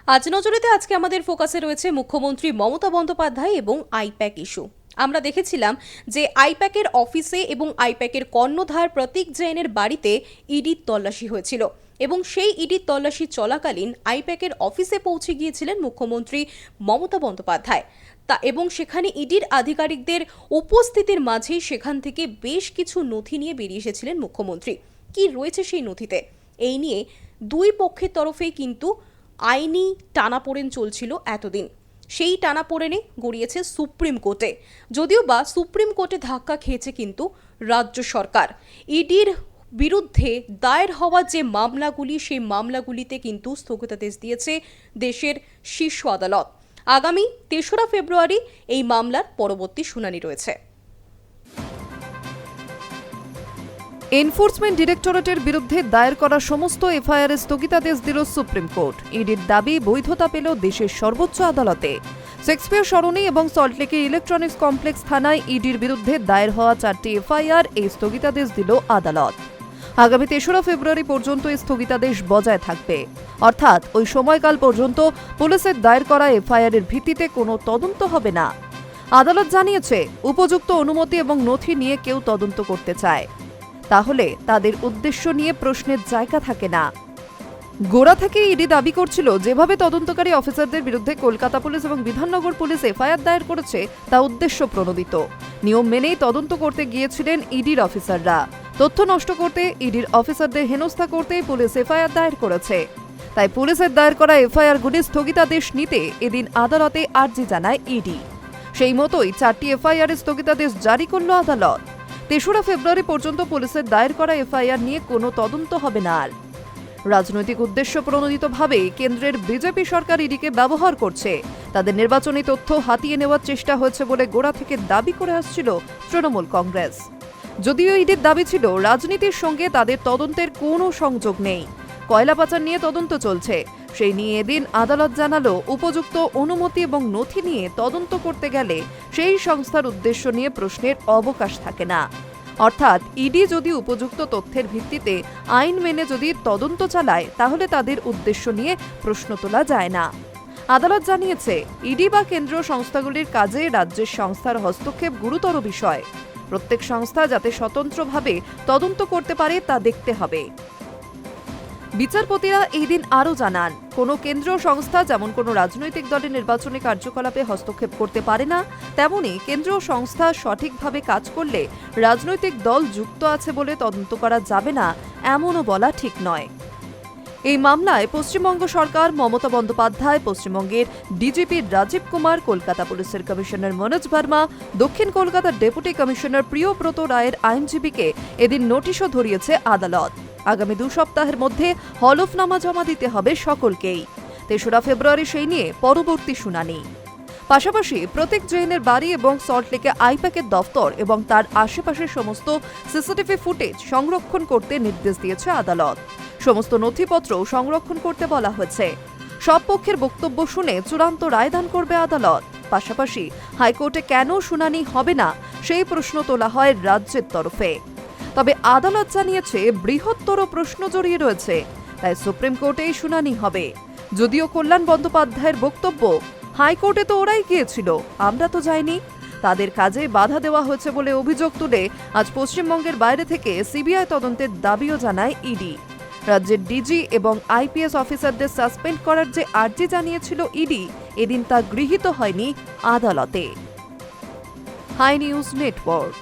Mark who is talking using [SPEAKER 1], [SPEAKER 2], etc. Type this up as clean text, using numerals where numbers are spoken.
[SPEAKER 1] আজ নজরেতে আজকে আমাদের ফোকাসে রয়েছে মুখ্যমন্ত্রী মমতা বন্দ্যোপাধ্যায় এবং আইপ্যাক ইস্যু। আমরা দেখেছিলাম যে আইপ্যাকের অফিসে এবং আইপ্যাকের কর্ণধার প্রতীক জৈনের বাড়িতে ইডির তল্লাশি হয়েছিল এবং সেই ইডির তল্লাশি চলাকালীন আইপ্যাকের অফিসে পৌঁছে গিয়েছিলেন মুখ্যমন্ত্রী মমতা বন্দ্যোপাধ্যায় এবং সেখানে ইডির আধিকারিকদের উপস্থিতির মাঝেই সেখান থেকে বেশ কিছু নথি নিয়ে বেরিয়ে এসেছিলেন মুখ্যমন্ত্রী। কি রয়েছে সেই নথিতে, এই নিয়ে দুই পক্ষের তরফেই কিন্তু আইনি টানাপোড়েন চলছিল এতদিন। সেই টানাপোড়েনে গড়িয়েছে সুপ্রিম কোর্টে, যদিও বা সুপ্রিম কোর্টে ধাক্কা খেয়েছে কিন্তু রাজ্য সরকার। ইডির বিরুদ্ধে দায়ের হওয়া যে মামলাগুলি, সেই মামলাগুলিতে কিন্তু স্থগিতাদেশ দিয়েছে দেশের শীর্ষ আদালত। আগামী ৩রা ফেব্রুয়ারি এই মামলার পরবর্তী শুনানি রয়েছে।
[SPEAKER 2] এনফোর্সমেন্ট ডিরেক্টরেটের বিরুদ্ধে দায়ের করা সমস্ত এফআইআর স্থগিতাদেশ দিল সুপ্রিম কোর্ট। ইডির দাবি বৈধতা পেল দেশের সর্বোচ্চ আদালতে। শেক্সপিয়ার সরণি এবং সল্টলেকে ইলেকট্রনিক্স কমপ্লেক্স থানায় ইডির বিরুদ্ধে দায়ের হওয়া 4টি এফআইআর এই স্থগিতাদেশ দিল আদালত। আগামী ৩রা ফেব্রুয়ারি পর্যন্ত এই স্থগিতাদেশ বজায় থাকবে, অর্থাৎ ওই সময়কাল পর্যন্ত পুলিশের দায়ের করা এফআইআর এর ভিত্তিতে কোনো তদন্ত হবে না। আদালত জানিয়েছে, উপযুক্ত অনুমতি এবং নথি নিয়ে কেউ তদন্ত করতে চায় তাহলে তাদের উদ্দেশ্য নিয়ে প্রশ্নের জায়গা থাকে না। গোড়া থেকে ইডি দাবি করছিল, যেভাবে তদন্তকারী অফিসারদের বিরুদ্ধে কলকাতা পুলিশ এবং বিধাননগর পুলিশ এফআইআর দায়ের করেছে তা উদ্দেশ্য প্রণোদিত। নিয়ম মেনেই তদন্ত করতে গিয়েছিলেন ইডির অফিসাররা। তথ্য নষ্ট করতে, ইডির অফিসারদের হেনস্থা করতে পুলিশ এফআইআর দায়ের করেছে। তাই পুলিশের দায়ের করা এফআইআরগুলি স্থগিতাদেশ নিতে এদিন আদালতে আর্জি জানায় ইডি। সেই মতোই 4টি এফআইআর স্থগিতাদেশ জারি করল আদালত। ৩রা ফেব্রুয়ারি পর্যন্ত পুলিশের দায়ের করা এফআইআর নিয়ে কোনো তদন্ত হবে না আর। রাজনৈতিক উদ্দেশ্য প্রণোদিতভাবে কেন্দ্রের বিজেপি সরকার ইডিকে ব্যবহার করছে। তাদের নির্বাচনী তথ্য হাতিয়ে নেওয়ার চেষ্টা হয়েছে বলে গোড়া থেকে দাবি করে আসছিল তৃণমূল কংগ্রেস। যদিও ইডির দাবি ছিল, রাজনীতির সঙ্গে তাদের তদন্তের কোনো সংযোগ নেই, কয়লা পাচার নিয়ে তদন্ত চলছে। সেই নিয়ে এদিন আদালত জানালো, উপযুক্ত অনুমতি এবং নথি নিয়ে তদন্ত করতে গেলে সেই সংস্থার উদ্দেশ্য নিয়ে প্রশ্নের অবকাশ থাকে না। অর্থাৎ ইডি যদি উপযুক্ত তথ্যের ভিত্তিতে আইন মেনে যদি তদন্ত চালায় তাহলে তাদের উদ্দেশ্য নিয়ে প্রশ্ন তোলা যায় না। আদালত জানিয়েছে, ইডি বা কেন্দ্রীয় সংস্থাগুলির কাজে রাজ্যের সংস্থার হস্তক্ষেপ গুরুতর বিষয়। প্রত্যেক সংস্থা যাতে স্বতন্ত্রভাবে তদন্ত করতে পারে তা দেখতে হবে। বিচারপতিরা এই দিন আরও জানান, কোনো কেন্দ্রীয় সংস্থা যেমন কোনো রাজনৈতিক দলের নির্বাচনী কার্যকলাপে হস্তক্ষেপ করতে পারে না, তেমনি কেন্দ্রীয় সংস্থা সঠিকভাবে কাজ করলে রাজনৈতিক দল যুক্ত আছে বলে তদন্ত করা যাবে না, এমনও বলা ঠিক নয়। এই মামলায় পশ্চিমবঙ্গ সরকার, মমতা বন্দ্যোপাধ্যায়, পশ্চিমবঙ্গের ডিজিপি রাজীব কুমার, কলকাতা পুলিশের কমিশনার মনোজ ভার্মা, দক্ষিণ কলকাতার ডেপুটি কমিশনার প্রিয়ব্রত রায়ের আইনজীবীকে এদিন নোটিশও ধরিয়েছে আদালত। আগামী 2 সপ্তাহের মধ্যে হলফনামা জমা দিতে হবে সকলকেই। 3রা ফেব্রুয়ারি সেই নিয়ে পরবর্তী শুনানি। পাশাপাশি প্রতীক জৈনের বাড়ি এবং সল্টলেকে আইপ্যাকের দফতর এবং তার আশেপাশের সমস্ত সিসিটিভি ফুটেজ সংরক্ষণ করতে নির্দেশ দিয়েছে আদালত। সমস্ত নথিপত্র সংরক্ষণ করতে বলা হয়েছে। সব পক্ষের বক্তব্য শুনে চূড়ান্ত রায়দান করবে আদালত। পাশাপাশি হাইকোর্টে কেন শুনানি হবে না সেই প্রশ্ন তোলা হয় রাজ্যের তরফে। তবে আদালত জানিয়েছে, বৃহত্তর প্রশ্ন জড়িয়ে রয়েছে, তাই সুপ্রিম কোর্টেই শুনানি হবে। যদিও কল্যাণ বন্দ্যোপাধ্যায়ের বক্তব্য, হাইকোর্টে তো ওরাই গিয়েছিল, আমরা তো যাইনি। তাদের কাজে বাধা দেওয়া হয়েছে বলে অভিযোগ তুলে আজ পশ্চিমবঙ্গের বাইরে থেকে সিবিআই তদন্তের দাবিও জানায় ইডি। রাজ্যের ডিজি এবং আইপিএস অফিসারদের সাসপেন্ড করার যে আর্জি জানিয়েছিল ইডি, এদিন তা গৃহীত হয়নি আদালতে। হাই নিউজ নেটওয়ার্ক।